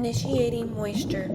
Initiating moisture.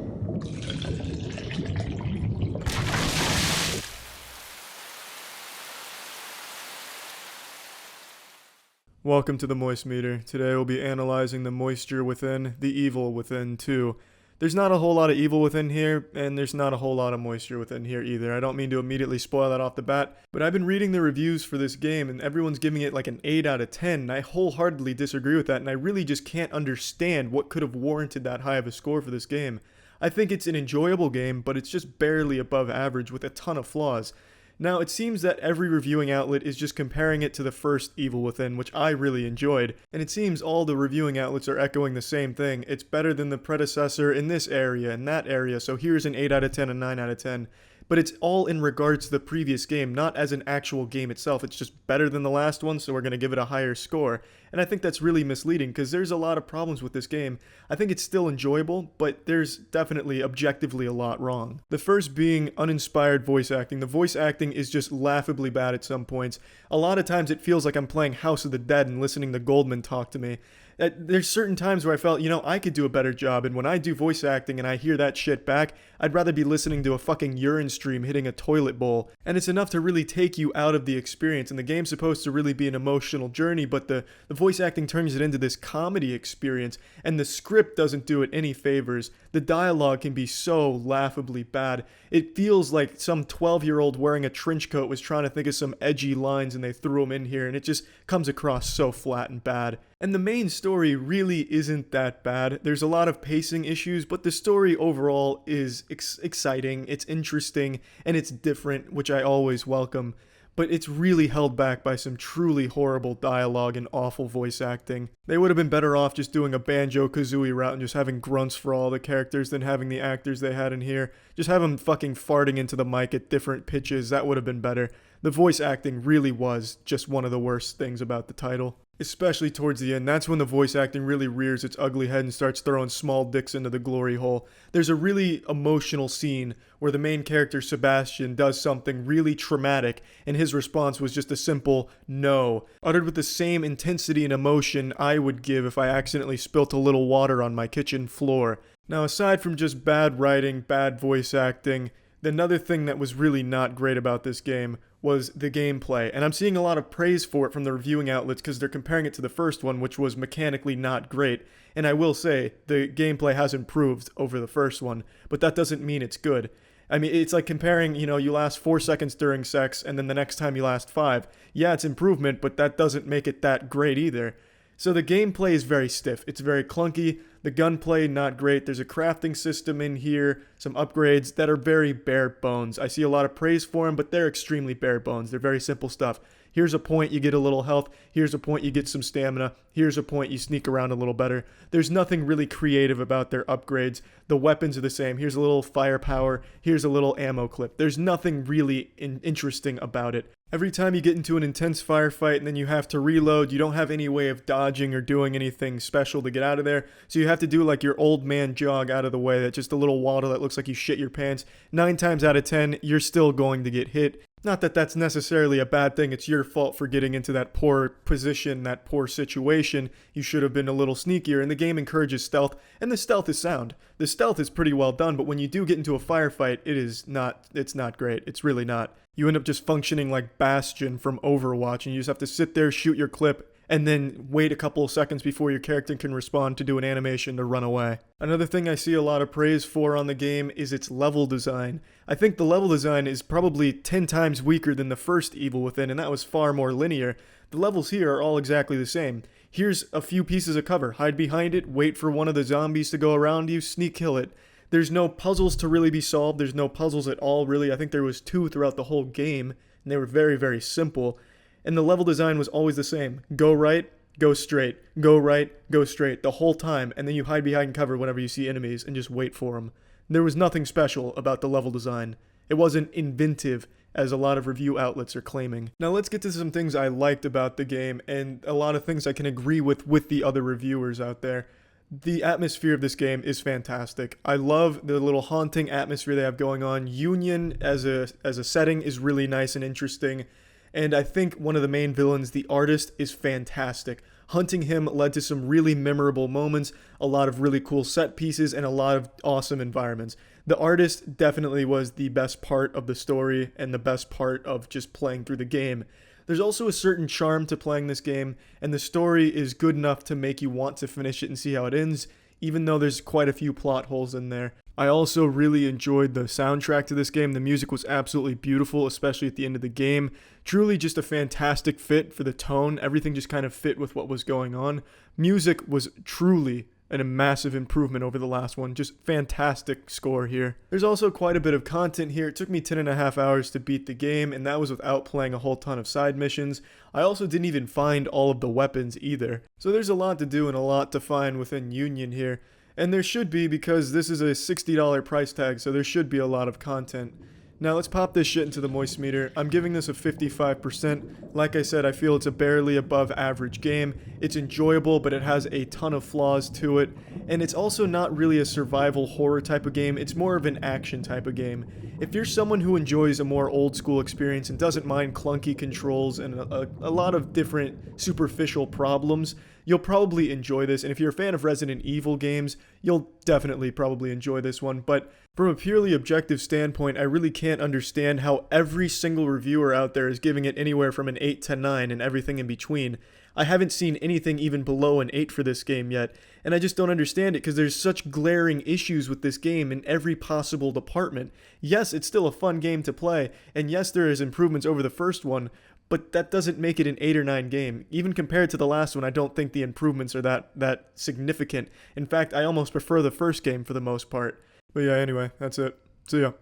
Welcome to the Moist Meter. Today we'll be analyzing the moisture within, the evil within too. There's not a whole lot of evil within here, and there's not a whole lot of moisture within here either. I don't mean to immediately spoil that off the bat, but I've been reading the reviews for this game, and everyone's giving it like an 8 out of 10, and I wholeheartedly disagree with that, and I really just can't understand what could have warranted that high of a score for this game. I think it's an enjoyable game, but it's just barely above average with a ton of flaws. Now, it seems that every reviewing outlet is just comparing it to the first Evil Within, which I really enjoyed, and it seems all the reviewing outlets are echoing the same thing. It's better than the predecessor in this area and that area, so here's an 8 out of 10 and 9 out of 10. But it's all in regards to the previous game, not as an actual game itself. It's just better than the last one, so we're going to give it a higher score. And I think that's really misleading, because there's a lot of problems with this game. I think it's still enjoyable, but there's definitely objectively a lot wrong. The first being uninspired voice acting. The voice acting is just laughably bad at some points. A lot of times it feels like I'm playing House of the Dead and listening to Goldman talk to me. There's certain times where I felt, I could do a better job, and when I do voice acting and I hear that shit back, I'd rather be listening to a fucking urine stream hitting a toilet bowl. And it's enough to really take you out of the experience, and the game's supposed to really be an emotional journey, but the voice acting turns it into this comedy experience, and the script doesn't do it any favors. The dialogue can be so laughably bad. It feels like some 12-year-old wearing a trench coat was trying to think of some edgy lines and they threw them in here, and it just comes across so flat and bad. And the main story really isn't that bad. There's a lot of pacing issues, but the story overall is exciting, it's interesting, and it's different, which I always welcome. But it's really held back by some truly horrible dialogue and awful voice acting. They would have been better off just doing a Banjo-Kazooie route and just having grunts for all the characters than having the actors they had in here. Just have them fucking farting into the mic at different pitches. That would have been better. The voice acting really was just one of the worst things about the title. Especially towards the end, that's when the voice acting really rears its ugly head and starts throwing small dicks into the glory hole. There's a really emotional scene where the main character Sebastian does something really traumatic, and his response was just a simple no, uttered with the same intensity and emotion I would give if I accidentally spilt a little water on my kitchen floor. Now, aside from just bad writing, bad voice acting, another thing that was really not great about this game was the gameplay, and I'm seeing a lot of praise for it from the reviewing outlets because they're comparing it to the first one, which was mechanically not great, and I will say, the gameplay has improved over the first one, but that doesn't mean it's good. I mean, it's like comparing, you last 4 seconds during sex, and then the next time you last 5. Yeah, it's improvement, but that doesn't make it that great either. So the gameplay is very stiff. It's very clunky. The gunplay, not great. There's a crafting system in here, some upgrades that are very bare bones. I see a lot of praise for them, but they're extremely bare bones. They're very simple stuff. Here's a point, you get a little health. Here's a point, you get some stamina. Here's a point, you sneak around a little better. There's nothing really creative about their upgrades. The weapons are the same. Here's a little firepower. Here's a little ammo clip. There's nothing really interesting about it. Every time you get into an intense firefight and then you have to reload, you don't have any way of dodging or doing anything special to get out of there. So you have to do like your old man jog out of the way. That's just a little waddle that looks like you shit your pants. 9 times out of 10, you're still going to get hit. Not that that's necessarily a bad thing. It's your fault for getting into that poor position, that poor situation. You should have been a little sneakier, and the game encourages stealth, and the stealth is sound. The stealth is pretty well done, but when you do get into a firefight, it's not great. It's really not. You end up just functioning like Bastion from Overwatch, and you just have to sit there, shoot your clip, and then wait a couple of seconds before your character can respond to do an animation to run away. Another thing I see a lot of praise for on the game is its level design. I think the level design is probably 10 times weaker than the first Evil Within, and that was far more linear. The levels here are all exactly the same. Here's a few pieces of cover. Hide behind it, wait for one of the zombies to go around you, sneak kill it. There's no puzzles to really be solved. There's no puzzles at all, really. I think there was 2 throughout the whole game, and they were very, very simple. And the level design was always the same. Go right, go straight. Go right, go straight the whole time, and then you hide behind cover whenever you see enemies and just wait for them. There was nothing special about the level design. It wasn't inventive, as a lot of review outlets are claiming. Now let's get to some things I liked about the game, and a lot of things I can agree with the other reviewers out there. The atmosphere of this game is fantastic. I love the little haunting atmosphere they have going on. Union as a setting is really nice and interesting. And I think one of the main villains, the artist, is fantastic. hunting him led to some really memorable moments, a lot of really cool set pieces, and a lot of awesome environments. The artist definitely was the best part of the story and the best part of just playing through the game. There's also a certain charm to playing this game, and the story is good enough to make you want to finish it and see how it ends, even though there's quite a few plot holes in there. I also really enjoyed the soundtrack to this game. The music was absolutely beautiful, especially at the end of the game. Truly just a fantastic fit for the tone. Everything just kind of fit with what was going on. Music was truly a massive improvement over the last one. Just fantastic score here. There's also quite a bit of content here. It took me 10.5 hours to beat the game, and that was without playing a whole ton of side missions. I also didn't even find all of the weapons either. So there's a lot to do and a lot to find within Union here. And there should be, because this is a $60 price tag, so there should be a lot of content. Now let's pop this shit into the moist meter. I'm giving this a 55%. Like I said, I feel it's a barely above average game. It's enjoyable, but it has a ton of flaws to it. And it's also not really a survival horror type of game. It's more of an action type of game. If you're someone who enjoys a more old school experience and doesn't mind clunky controls and a lot of different superficial problems, you'll probably enjoy this. And if you're a fan of Resident Evil games, you'll definitely probably enjoy this one. But from a purely objective standpoint, I really can't understand how every single reviewer out there is giving it anywhere from an 8 to 9 and everything in between. I haven't seen anything even below an 8 for this game yet, and I just don't understand it because there's such glaring issues with this game in every possible department. Yes, it's still a fun game to play, and yes, there is improvements over the first one, but that doesn't make it an 8 or 9 game. Even compared to the last one, I don't think the improvements are that significant. In fact, I almost prefer the first game for the most part. But yeah, anyway, that's it. See ya.